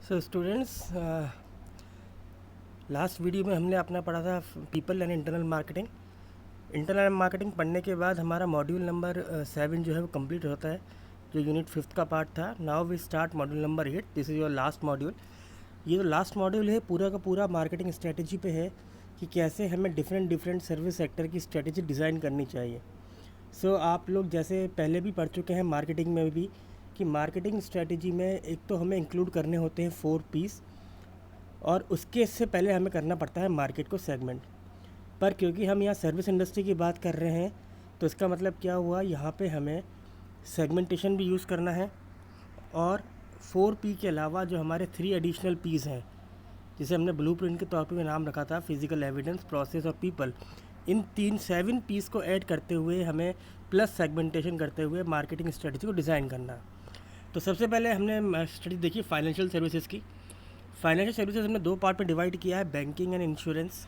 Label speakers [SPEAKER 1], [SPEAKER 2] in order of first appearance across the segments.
[SPEAKER 1] So students, last video में हमने अपना पढ़ा था people and internal marketing. Internal marketing पढ़ने के बाद हमारा मॉड्यूल नंबर 7 जो है वो कंप्लीट होता है, जो यूनिट 5 का पार्ट था। Now we start module number 8। This is your last module. ये जो लास्ट मॉड्यूल है पूरा का पूरा मार्केटिंग स्ट्रेटजी पे है कि कैसे हमें डिफरेंट सर्विस सेक्टर की स्ट्रेटजी डिज़ाइन करनी चाहिए। सो आप लोग जैसे पहले भी पढ़ चुके हैं मार्केटिंग में भी कि मार्केटिंग स्ट्रेटजी में एक तो हमें इंक्लूड करने होते हैं 4 पीस, और उसके से पहले हमें करना पड़ता है मार्केट को सेगमेंट। पर क्योंकि हम यहाँ सर्विस इंडस्ट्री की बात कर रहे हैं तो इसका मतलब क्या हुआ, यहाँ पे हमें सेगमेंटेशन भी यूज़ करना है, और 4P के अलावा जो हमारे 3 एडिशनल पीस हैं जिसे हमने ब्लूप्रिंट के तौर पे नाम रखा था, फिजिकल एविडेंस, प्रोसेस और पीपल, इन 7 पीस को ऐड करते हुए हमें प्लस सेगमेंटेशन करते हुए मार्केटिंग स्ट्रेटजी को डिज़ाइन करना है। तो सबसे पहले हमने स्टडी देखी फाइनेंशियल सर्विसेज की। फाइनेंशियल सर्विसेज हमने 2 पार्ट में डिवाइड किया है, बैंकिंग एंड इंश्योरेंस।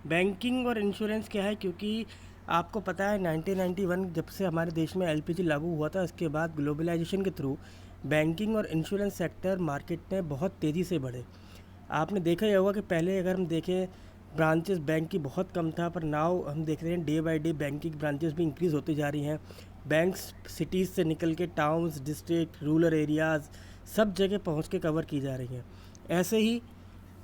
[SPEAKER 1] बैंकिंग और इंश्योरेंस क्या है, क्योंकि आपको पता है 1991 जब से हमारे देश में एलपीजी लागू हुआ था, उसके बाद ग्लोबलाइजेशन के थ्रू बैंकिंग और इंश्योरेंस सेक्टर मार्केट में बहुत तेज़ी से बढ़े। आपने देखा ही होगा कि पहले अगर हम देखें ब्रांचेस बैंक की बहुत कम था, पर नाउ हम देख रहे हैं day by day banking branches भी इंक्रीज़ होती जा रही हैं। बैंक्स सिटीज़ से निकल के टाउन्स, डिस्ट्रिक्ट, रूरल एरियाज़ सब जगह पहुंच के कवर की जा रही हैं। ऐसे ही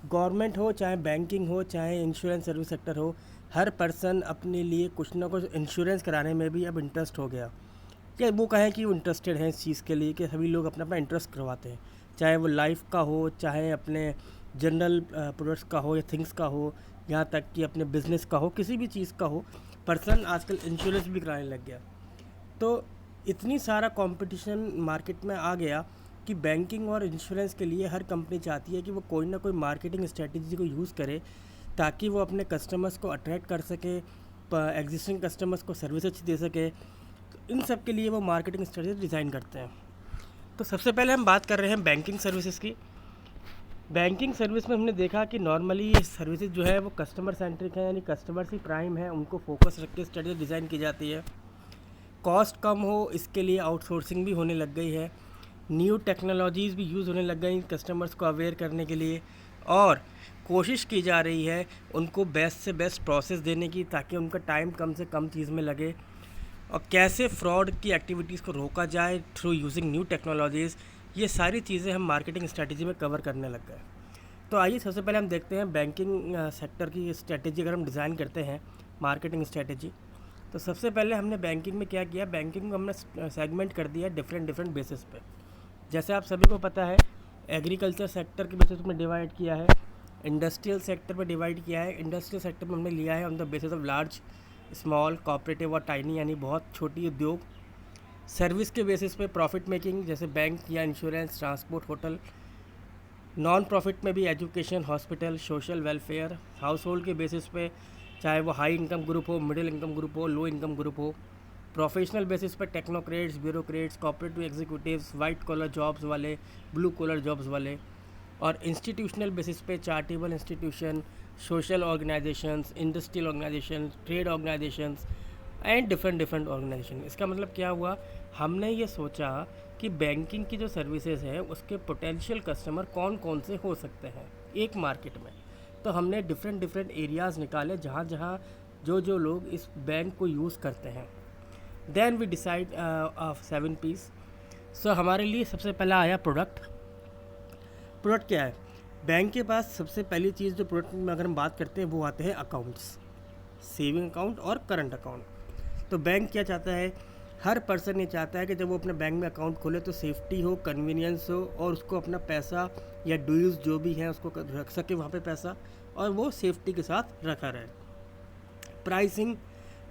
[SPEAKER 1] गवर्नमेंट हो, चाहे बैंकिंग हो, चाहे इंश्योरेंस सर्विस सेक्टर हो, हर पर्सन अपने लिए कुछ ना कुछ इंश्योरेंस कराने में भी अब इंटरेस्ट हो गया। या वो कहें कि वो इंटरेस्टेड हैं इस चीज़ के लिए कि सभी लोग अपना अपना इंटरेस्ट करवाते हैं, चाहे वो लाइफ का हो, चाहे अपने जनरल प्रोडक्ट्स का हो या थिंग्स का हो, यहाँ तक कि अपने बिजनेस का हो, किसी भी चीज़ का हो, पर्सन आजकल इंश्योरेंस भी कराने लग गया। तो इतनी सारा कंपटीशन मार्केट में आ गया कि बैंकिंग और इंश्योरेंस के लिए हर कंपनी चाहती है कि वो कोई ना कोई मार्केटिंग स्ट्रेटजी को यूज़ करे ताकि वो अपने कस्टमर्स को अट्रैक्ट कर सके, एग्जिस्टिंग कस्टमर्स को सर्विस अच्छी दे सके। तो इन सब के लिए वो मार्केटिंग स्ट्रेटजी डिज़ाइन करते हैं। तो सबसे पहले हम बात कर रहे हैं बैंकिंग सर्विसेज की। बैंकिंग सर्विस में हमने देखा कि नॉर्मली सर्विसेज जो है वो कस्टमर सेंट्रिक है, यानी कस्टमर्स ही प्राइम है, उनको फोकस रख के स्ट्रेटजी डिज़ाइन की जाती है। कॉस्ट कम हो इसके लिए आउटसोर्सिंग भी होने लग गई है, न्यू टेक्नोलॉजीज़ भी यूज़ होने लग गई कस्टमर्स को अवेयर करने के लिए, और कोशिश की जा रही है उनको बेस्ट से बेस्ट प्रोसेस देने की ताकि उनका टाइम कम से कम चीज़ में लगे, और कैसे फ्रॉड की एक्टिविटीज़ को रोका जाए थ्रू यूजिंग न्यू टेक्नोलॉजीज़। ये सारी चीज़ें हम मार्केटिंग स्ट्रेटजी में कवर करने लग गए। तो आइए सबसे पहले हम देखते हैं बैंकिंग सेक्टर की स्ट्रेटजी अगर हम डिज़ाइन करते हैं मार्केटिंग स्ट्रेटजी। तो सबसे पहले हमने बैंकिंग में क्या किया, बैंकिंग को हमने सेगमेंट कर दिया डिफरेंट बेसिस पे। जैसे आप सभी को पता है एग्रीकल्चर सेक्टर के बेसिस में डिवाइड किया है, इंडस्ट्रियल सेक्टर में डिवाइड किया है। इंडस्ट्रियल सेक्टर में हमने लिया है on the basis of large, small, cooperative और टाइनी, यानी बहुत छोटी उद्योग। सर्विस के बेसिस पे प्रॉफिट मेकिंग जैसे बैंक या insurance, transport, hotel. Non profit में भी education, hospital, social welfare. Household के बेसिस पे चाहे वो हाई इनकम ग्रुप हो, मिडिल इनकम ग्रुप हो, लो इनकम ग्रुप हो। प्रोफेशनल बेसिस पे technocrats, bureaucrats, corporative executives, white collar jobs वाले, ब्लू कॉलर जॉब्स वाले। और इंस्टीट्यूशनल बेसिस पे charitable institution, social organisations, industrial organisation, trade organisations and different organisation. इसका मतलब क्या हुआ, हमने ये सोचा कि बैंकिंग की जो सर्विसेज है उसके पोटेंशियल कस्टमर कौन कौन से हो सकते हैं एक मार्केट में। तो हमने डिफरेंट एरियाज़ निकाले जहाँ जहाँ जो लोग इस बैंक को यूज़ करते हैं। Then we decide 7 piece. So हमारे लिए सबसे पहला आया प्रोडक्ट। प्रोडक्ट क्या है, बैंक के पास सबसे पहली चीज़ जो प्रोडक्ट में अगर हम बात करते हैं वो आते हैं अकाउंट्स, सेविंग अकाउंट और करंट अकाउंट। तो बैंक क्या चाहता है, हर पर्सन ये चाहता है कि जब वो अपने बैंक में अकाउंट खोले तो सेफ्टी हो, कन्वीनियंस हो, और उसको अपना पैसा या ड्यूज़ जो भी है उसको रख सके वहाँ पे पैसा, और वो सेफ्टी के साथ रखा रहे।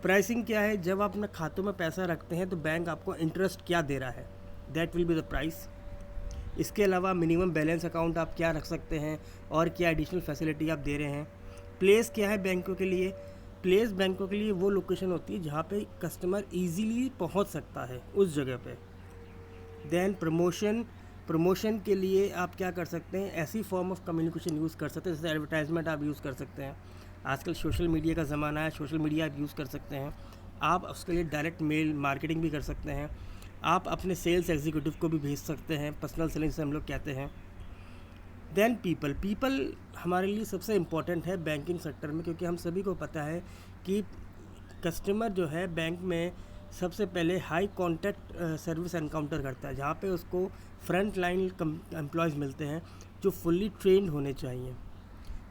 [SPEAKER 1] प्राइसिंग क्या है, जब आप अपने खातों में पैसा रखते हैं तो बैंक आपको इंटरेस्ट क्या दे रहा है, that will be the price. इसके अलावा मिनिमम बैलेंस अकाउंट आप क्या रख सकते हैं और क्या एडिशनल फैसिलिटी आप दे रहे हैं। प्लेस क्या है बैंकों के लिए, प्लेस बैंकों के लिए वो लोकेशन होती है जहाँ पे कस्टमर इजीली पहुँच सकता है उस जगह पे। देन प्रमोशन के लिए आप क्या कर सकते हैं, ऐसी फॉर्म ऑफ कम्युनिकेशन यूज़ कर सकते हैं, जैसे एडवर्टाइजमेंट आप यूज़ कर सकते हैं। आजकल सोशल मीडिया का ज़माना है, सोशल मीडिया आप यूज़ कर सकते हैं। आप उसके लिए डायरेक्ट मेल मार्केटिंग भी कर सकते हैं। आप अपने सेल्स एग्जीक्यूटिव को भी भेज सकते हैं, पर्सनल सेलिंग से हम लोग कहते हैं। देन पीपल हमारे लिए सबसे इम्पोर्टेंट है बैंकिंग सेक्टर में, क्योंकि हम सभी को पता है कि कस्टमर जो है बैंक में सबसे पहले हाई कॉन्टैक्ट सर्विस एनकाउंटर करता है, जहाँ पे उसको फ्रंट लाइन एम्प्लॉयज़ मिलते हैं जो फुल्ली ट्रेंड होने चाहिए।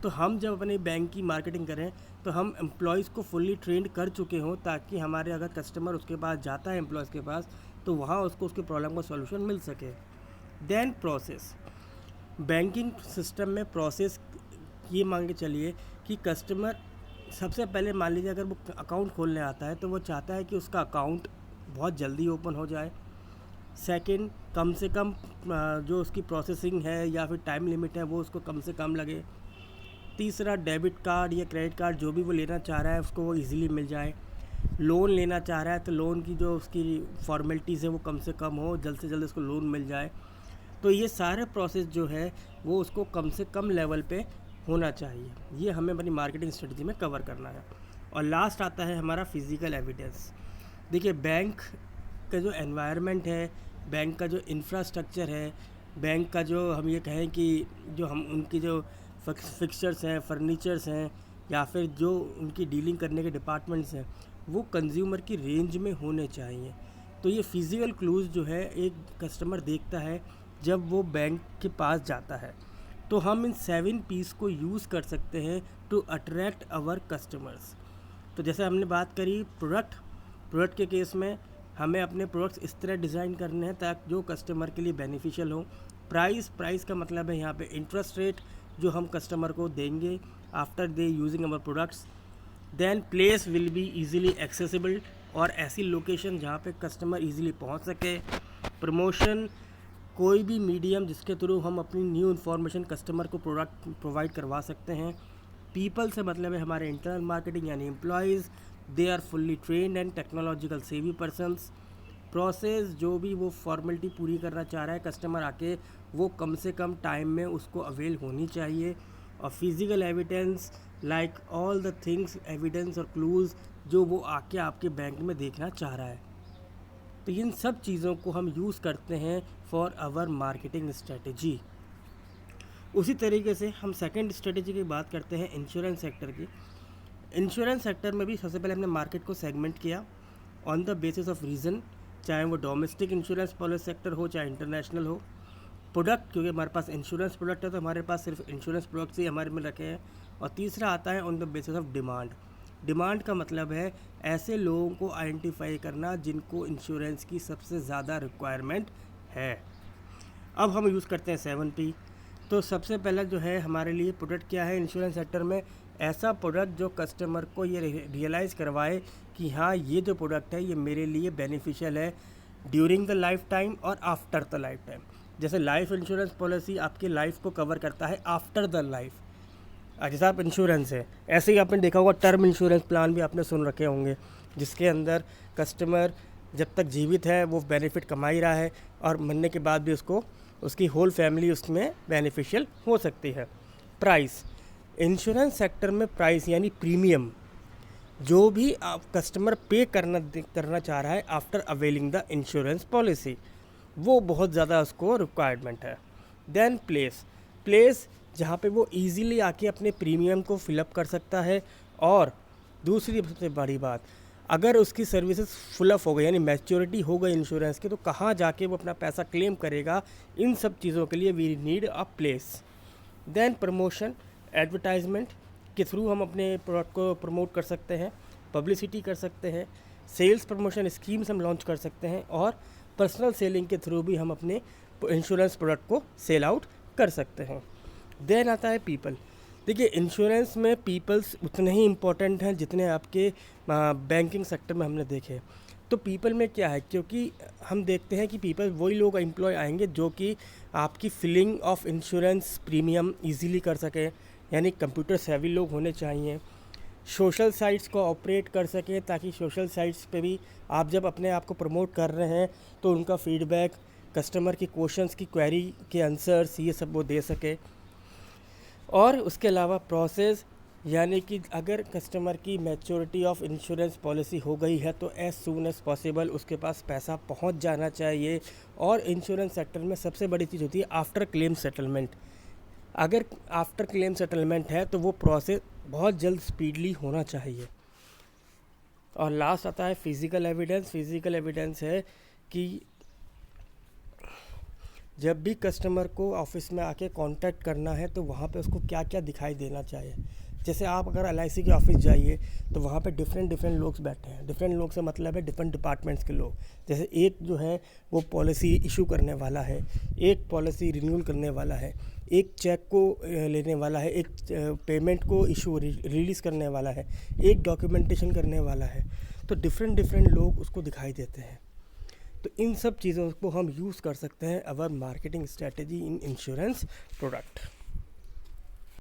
[SPEAKER 1] तो हम जब अपने बैंक की मार्केटिंग करें तो हम एम्प्लॉयज़ को फुल्ली ट्रेंड कर चुके हों, ताकि हमारे अगर कस्टमर उसके पास जाता है एम्प्लॉयज़ के पास तो वहाँ उसको उसके प्रॉब्लम का सॉल्यूशन मिल सके। देन प्रोसेस, बैंकिंग सिस्टम में प्रोसेस ये मान के चलिए कि कस्टमर सबसे पहले मान लीजिए अगर वो अकाउंट खोलने आता है तो वो चाहता है कि उसका अकाउंट बहुत जल्दी ओपन हो जाए। सेकंड, कम से कम जो उसकी प्रोसेसिंग है या फिर टाइम लिमिट है वो उसको कम से कम लगे। तीसरा, डेबिट कार्ड या क्रेडिट कार्ड जो भी वो लेना चाह रहा है उसको वो इजीली मिल जाए। लोन लेना चाह रहा है तो लोन की जो उसकी फॉर्मेलिटीज़ है वो कम से कम हो, जल्द से जल्द उसको लोन मिल जाए। तो ये सारे प्रोसेस जो है वो उसको कम से कम लेवल पे होना चाहिए। ये हमें अपनी मार्केटिंग स्ट्रेटजी में कवर करना है। और लास्ट आता है हमारा फिज़िकल एविडेंस। देखिए, बैंक का जो एनवायरनमेंट है, बैंक का जो इंफ्रास्ट्रक्चर है, बैंक का जो हम ये कहें कि जो हम उनकी जो फिक्सचर्स हैं, फर्नीचर्स हैं, या फिर जो उनकी डीलिंग करने के डिपार्टमेंट्स हैं, वो कंज्यूमर की रेंज में होने चाहिए। तो ये फिज़िकल क्लूज़ जो है एक कस्टमर देखता है जब वो बैंक के पास जाता है। तो हम इन 7 P's को यूज़ कर सकते हैं टू अट्रैक्ट आवर कस्टमर्स। तो जैसे हमने बात करी प्रोडक्ट के केस में हमें अपने प्रोडक्ट्स इस तरह डिज़ाइन करने हैं ताकि जो कस्टमर के लिए बेनिफिशियल हो। प्राइस का मतलब है यहाँ पे इंटरेस्ट रेट जो हम कस्टमर को देंगे after they using our products. Then place will be easily accessible, और ऐसी लोकेशन जहाँ पे कस्टमर इजीली पहुँच सके। प्रमोशन, कोई भी मीडियम जिसके थ्रू हम अपनी न्यू इन्फॉर्मेशन कस्टमर को प्रोडक्ट प्रोवाइड करवा सकते हैं। पीपल से मतलब है हमारे इंटरनल मार्केटिंग यानी employees, they are fully trained and technological savvy persons. Process, जो भी वो फॉर्मेलिटी पूरी करना चाह रहा है कस्टमर आके, वो कम से कम टाइम में उसको अवेल होनी चाहिए। और physical evidence, like all the things, evidence और क्लूज़ जो वो आके आपके बैंक में देखना चाह रहा है। तो इन सब चीज़ों को हम यूज़ करते हैं फॉर आवर मार्केटिंग स्ट्रेटजी। उसी तरीके से हम सेकंड स्ट्रेटजी की बात करते हैं इंश्योरेंस सेक्टर की। इंश्योरेंस सेक्टर में भी सबसे पहले हमने मार्केट को सेगमेंट किया on the basis of reason, चाहे वो डोमेस्टिक इंश्योरेंस पॉलिसी सेक्टर हो चाहे इंटरनेशनल हो। प्रोडक्ट, क्योंकि हमारे पास इंश्योरेंस प्रोडक्ट है तो हमारे पास सिर्फ इंश्योरेंस प्रोडक्ट्स ही हमारे में रखे हैं। और तीसरा आता है on the basis of demand का मतलब है ऐसे लोगों को आइडेंटिफाई करना जिनको इंश्योरेंस की सबसे ज़्यादा रिक्वायरमेंट है। अब हम यूज़ करते हैं 7P। तो सबसे पहला जो है हमारे लिए प्रोडक्ट क्या है इंश्योरेंस सेक्टर में, ऐसा प्रोडक्ट जो कस्टमर को ये रियलाइज़ करवाए कि हाँ ये जो प्रोडक्ट है ये मेरे लिए बेनिफिशियल है ड्यूरिंग द लाइफ टाइम और आफ्टर द लाइफ टाइम। जैसे लाइफ इंश्योरेंस पॉलिसी आपकी लाइफ को कवर करता है आफ्टर द लाइफ, जैसा आप इंश्योरेंस है, ऐसे ही आपने देखा होगा टर्म इंश्योरेंस प्लान भी आपने सुन रखे होंगे, जिसके अंदर कस्टमर जब तक जीवित है वो बेनिफिट कमा ही रहा है और मरने के बाद भी उसको उसकी होल फैमिली उसमें बेनिफिशियल हो सकती है। प्राइस, इंश्योरेंस सेक्टर में प्राइस यानी प्रीमियम जो भी आप कस्टमर पे करना चाह रहा है after availing the insurance policy, वो बहुत ज़्यादा उसको रिक्वायरमेंट है। देन प्लेस जहाँ पे वो इजीली आके अपने प्रीमियम को फिलअप कर सकता है। और दूसरी सबसे बड़ी बात, अगर उसकी सर्विसेज फुलअप हो गई यानी मैच्योरिटी हो गई इंश्योरेंस की, तो कहाँ जाके वो अपना पैसा क्लेम करेगा, इन सब चीज़ों के लिए we need a place. Then promotion, advertisement के थ्रू हम अपने प्रोडक्ट को प्रमोट कर सकते हैं, पब्लिसिटी कर सकते हैं, सेल्स प्रमोशन स्कीम्स हम लॉन्च कर सकते हैं, और पर्सनल सेलिंग के थ्रू भी हम अपने इंश्योरेंस प्रोडक्ट को सेल आउट कर सकते हैं। देन आता है पीपल। देखिए, इंश्योरेंस में पीपल्स उतने ही इम्पोर्टेंट हैं जितने आपके बैंकिंग सेक्टर में हमने देखे। तो पीपल में क्या है, क्योंकि हम देखते हैं कि पीपल वही लोग एम्प्लॉय आएंगे जो कि आपकी filling of insurance premium easily कर सकें, यानी कंप्यूटर सेवी लोग होने चाहिए। सोशल साइट्स को ऑपरेट कर सकें ताकि सोशल साइट्स पे भी आप जब अपने आप को प्रमोट कर रहे हैं तो उनका फीडबैक, कस्टमर की क्वेश्चंस की क्वेरी के आंसर्स ये सब वो दे सके। और उसके अलावा प्रोसेस, यानी कि अगर कस्टमर की मैच्योरिटी ऑफ इंश्योरेंस पॉलिसी हो गई है तो एज सून एज पॉसिबल उसके पास पैसा पहुंच जाना चाहिए। और इंश्योरेंस सेक्टर में सबसे बड़ी चीज़ होती है आफ्टर क्लेम सेटलमेंट। अगर आफ्टर क्लेम सेटलमेंट है तो वो प्रोसेस बहुत जल्द स्पीडली होना चाहिए। और लास्ट आता है फिज़िकल एविडेंस। फिज़िकल एविडेंस है कि जब भी कस्टमर को ऑफिस में आके कांटेक्ट करना है तो वहाँ पे उसको क्या क्या दिखाई देना चाहिए। जैसे आप अगर LIC के ऑफिस जाइए तो वहाँ पे डिफरेंट लोग बैठे हैं। डिफरेंट लोग से मतलब है डिफरेंट डिपार्टमेंट्स के लोग। जैसे एक जो है वो पॉलिसी इशू करने वाला है, एक पॉलिसी रिन्यूअल करने वाला है, एक चेक को लेने वाला है, एक पेमेंट को इशू रिलीज़ करने वाला है, एक डॉक्यूमेंटेशन करने वाला है। तो डिफरेंट लोग उसको दिखाई देते हैं। तो इन सब चीज़ों को हम यूज़ कर सकते हैं our marketing strategy in insurance product.